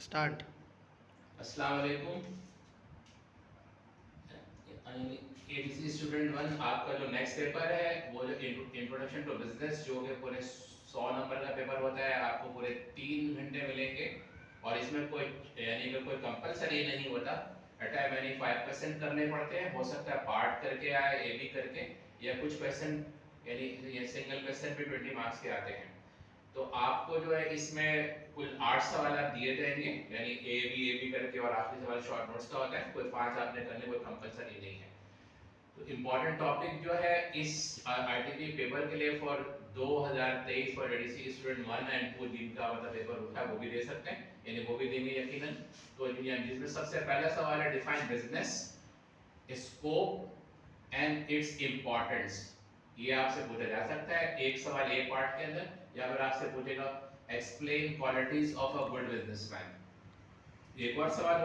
Start. अस्सलाम वालेकुम। ADC student one, आपका जो नेक्स्ट पेपर है वो जो इंट्रोडक्शन टू बिजनेस, जो कि पूरे 100 नंबर का पेपर होता है, आपको पूरे 3 घंटे मिलेंगे। और इसमें कोई यानी कि कोई कंपलसरी नहीं होता, अटैम यानी 5% करने पड़ते हैं। हो सकता है पार्ट करके आए, ए बी करके, या कुछ क्वेश्चन यानी ये सिंगल क्वेश्चन पे 20 मार्क्स के आते हैं। तो आपको जो है इसमें कुल 8 सवाल आप दिए जाएंगे, यानी ए बी करके, और आखिरी सवाल शॉर्ट नोट्स का होता है। कोई 5 आपने करने, कोई कंपलसरी नहीं है। तो इम्पोर्टेंट टॉपिक जो है इस आरटीपी पेपर के लिए for 2023 for ADC student 1 and 2 जिनका मतलब पेपर उठा है वो भी दे सकते हैं, यानी वो भी देंगे यकीनन। तो जिसमें सबसे पहला सवाल है define business scope and its importance. ये आपसे पूछा जा सकता है एक सवाल एक पार्ट के अंदर, या फिर आपसे पूछेगा explain qualities of a good businessman. एक और सवाल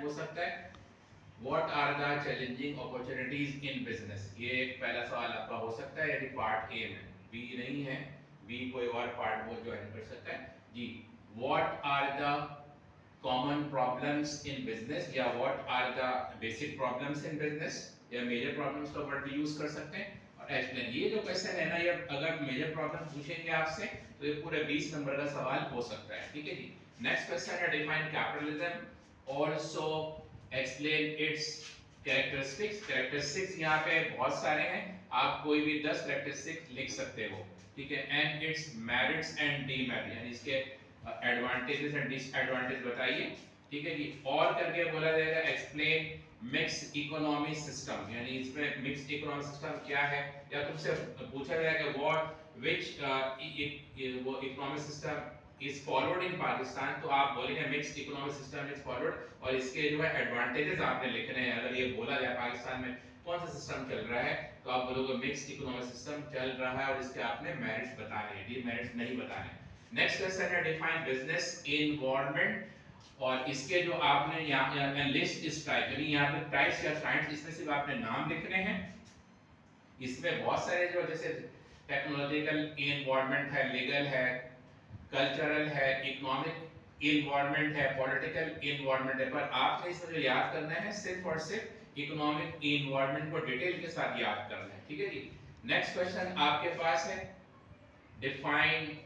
हो सकता है what are the challenging opportunities in business. ये एक पहला सवाल आपका हो सकता है, यदि पार्ट ए में, बी नहीं है, बी कोई और पार्ट वो ज्वाइन कर सकता है जी। What are the common problems in business, या what are the basic problems in business, या मेजर प्रॉब्लम्स का वर्ड भी यूज कर सकते हैं। और एक्सप्लेन, ये जो क्वेश्चन है ना, ये अगर मेजर प्रॉब्लम पूछेंगे आपसे तो ये पूरे 20 नंबर का सवाल हो सकता है, ठीक है जी। नेक्स्ट क्वेश्चन है define capitalism, also explain it's characteristics. Characteristics यहाँ पे बहुत सारे हैं, आप कोई भी 10 कैरेक्टरिस्टिक्स लिख सकते हो, ठीक है। And it's merits and demerit, यानी इसके एडवांटेजेस एंड डिसएडवांटेज बताइए, ठीक है जी। और करके बोला जाएगा एक्सप्लेन मिक्स इकोनॉमी सिस्टम, यानी इसमें मिक्स इकोनॉमी सिस्टम क्या है, या तुमसे पूछा जाएगा व्हाट विच वो economic system is followed in Pakistan, तो आप बोलेंगे mix economic system is followed, और इसके जो है एडवांटेजेस आपने लिखने हैं। अगर ये बोला जाए पाकिस्तान में कौन सा सिस्टम चल रहा है, तो आप बोलोगे मिक्स इकोनॉमिक सिस्टम चल रहा है, और इसके आपने मेरिट्स बताने हैं, डीमेरिट्स नहीं बताने। नेक्स्ट क्वेश्चन है डिफाइन बिजनेस इन्वायरमेंट, और इसके जो आपने यहाँ लिस्ट इस टाइप, यानी यहाँ पे टाइप्स या काइंड्स, इसमें सिर्फ आपने नाम लिखने हैं। इसमें बहुत सारे जो जैसे टेक्नोलॉजिकल इन्वायरमेंट है, लीगल है, कल्चरल है, इकोनॉमिक इन्वायरमेंट है, पॉलिटिकल इन्वायरमेंट है, पर आपने इसमें जो याद करना है सिर्फ और सिर्फ इकोनॉमिक इन्वायरमेंट को डिटेल के साथ याद करना है, ठीक है जी। नेक्स्ट क्वेश्चन आपके पास है डिफाइन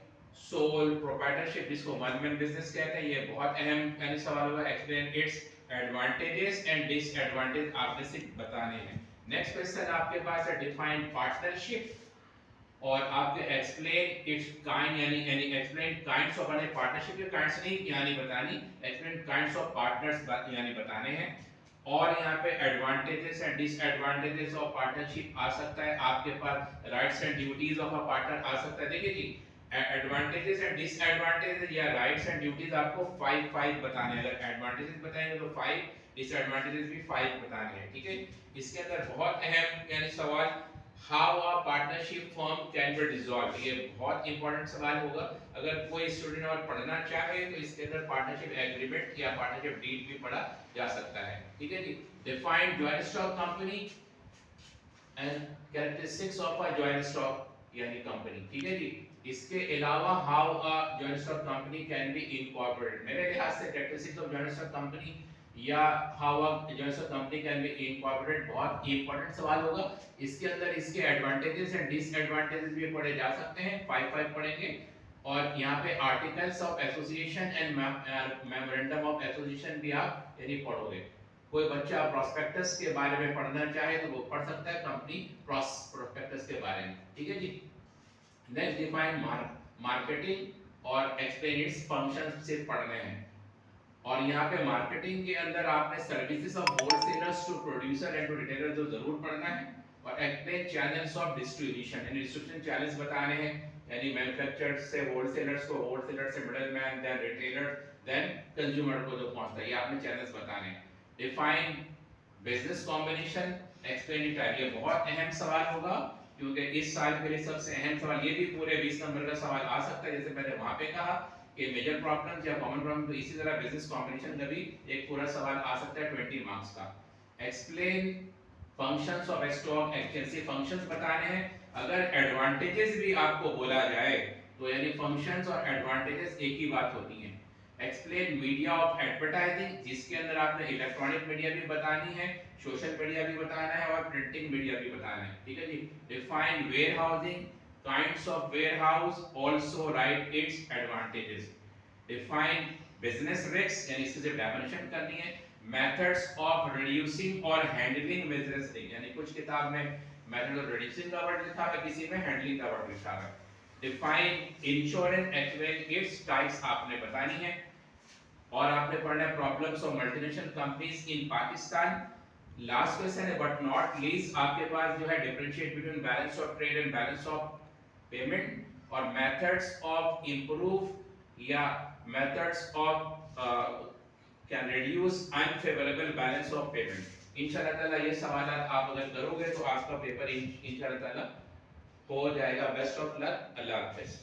सोल प्रोप्राइटरशिप, जिसको वन मैन बिजनेस कहते हैं। ये बहुत अहम सवाल होगा। Explain its advantages and disadvantage, आपने सिर्फ बताने हैं। नेक्स्ट क्वेश्चन आपके पास है डिफाइन पार्टनरशिप, और आपके एक्सप्लेन इट्स काइंड, यानी एक्सप्लेन काइंड्स ऑफ, पार्टनरशिप के काइंड्स नहीं यानी बतानी, एक्सप्लेन काइंड्स ऑफ पार्टनर्स यानी बताने हैं। और यहाँ पे advantages and disadvantages of partnership आ सकता है आपके पास, rights and duties of a partner आ सकता है। देखिए जी, एडवांटेजेस एंड डिसएडवांटेजेस या राइट्स एंड ड्यूटीज आपको 5 बताने हैं। अगर एडवांटेजेस बताएंगे तो 5, डिसएडवांटेजेस भी 5 बताने हैं, ठीक है। इसके अंदर बहुत अहम यानी सवाल, how a partnership firm can be dissolve, ये बहुत इंपॉर्टेंट सवाल होगा। अगर कोई स्टूडेंट और पढ़ना चाहे तो इसके अंदर पार्टनरशिप एग्रीमेंट या पार्टनरशिप डीड भी पढ़ा जा सकता है, ठीक है जी। Define joint stock company and characteristics of a joint stock यानी कंपनी, ठीक है जी। इसके अलावा how a joint stock company can be incorporated, मेरे लिहाज से characteristics of joint stock company या how a joint stock company can be incorporated बहुत इंपॉर्टेंट सवाल होगा। इसके अंदर इसके एडवांटेजेस एंड डिसएडवांटेजेस भी पढ़े जा सकते हैं, 5 पढ़ेंगे। और यहाँ पे articles of association and memorandum of association भी आप यानी पढ़ोगे। कोई बच्चा प्रोस्पेक्टस के बारे में पढ़ना चाहे तो वो पढ़ सकता है, कंपनी प्रोस्पेक्टस के बारे में, ठीक है जी। नेक्स्ट डिफाइन मार्केटिंग और एक्सप्लेन इट्स फंक्शंस सिर्फ पढ़ने हैं। और यहाँ पे मार्केटिंग के अंदर आपने services of wholesalers to producer and to retailer जो जरूर पढ़ना है, और एक्सप्लेन चैनल्स ऑफ डिस्ट्रीब्यूशन, यानी डिस्ट्रीब्यूशन चैनल्स बताने हैं, यानी मैन्युफैक्चरर से होलसेलर्स को, होलसेलर से middleman, then retailer, then consumer को जो पहुंचता है, ये आपने चैनल्स बताने हैं। Define business combination, explain it, ये बहुत अहम सवाल होगा, क्योंकि इस साल के लिए सबसे अहम सवाल, ये भी पूरे 20 नंबर का सवाल आ सकता है। जैसे मैंने वहां पे कहा कि मेजर प्रॉब्लम्स या कॉमन प्रॉब्लम, तो इसी तरह बिजनेस कॉम्बिनेशन का भी एक पूरा सवाल आ सकता है 20 मार्क्स का। Explain functions of stock exchange, functions बताने हैं। अगर एडवांटेजेस भी आपको बोला जाए तो यानी फंक्शंस और एडवांटेजेस एक ही बात होती हैं। एक्सप्लेन मीडिया ऑफ एडवर्टाइजिंग, जिसके अंदर आपने इलेक्ट्रॉनिक मीडिया भी बतानी है, सोशल मीडिया भी बताना है और प्रिंटिंग मीडिया भी बताना है, ठीक है जी। Define warehousing, kinds of warehouse, also write its advantages. Define business risk, यानी इसकी डेफिनेशन करनी है। मेथड्स ऑफ रिड्यूसिंग और हैंडलिंग बिजनेस रिस्क, यानी कुछ किताब में मेथड ऑफ रिड्यूसिंग का वर्ड लिखा है, किसी में हैंडलिंग का वर्ड लिखा है। Define insurance explain its types आपने बतानी है। और आपने पढ़ना है problems of multinational companies in Pakistan. Last question है बट नॉट लीस्ट, आपके पास जो है differentiate between balance of trade and balance of payment और मेथड्स ऑफ इंप्रूव या methods of can reduce unfavourable balance of payment. इंशाल्लाह ताला ये सवाल आप अगर करोगे तो आपका पेपर इंशाल्लाह ताला हो जाएगा। Best of luck, Allah Hafiz.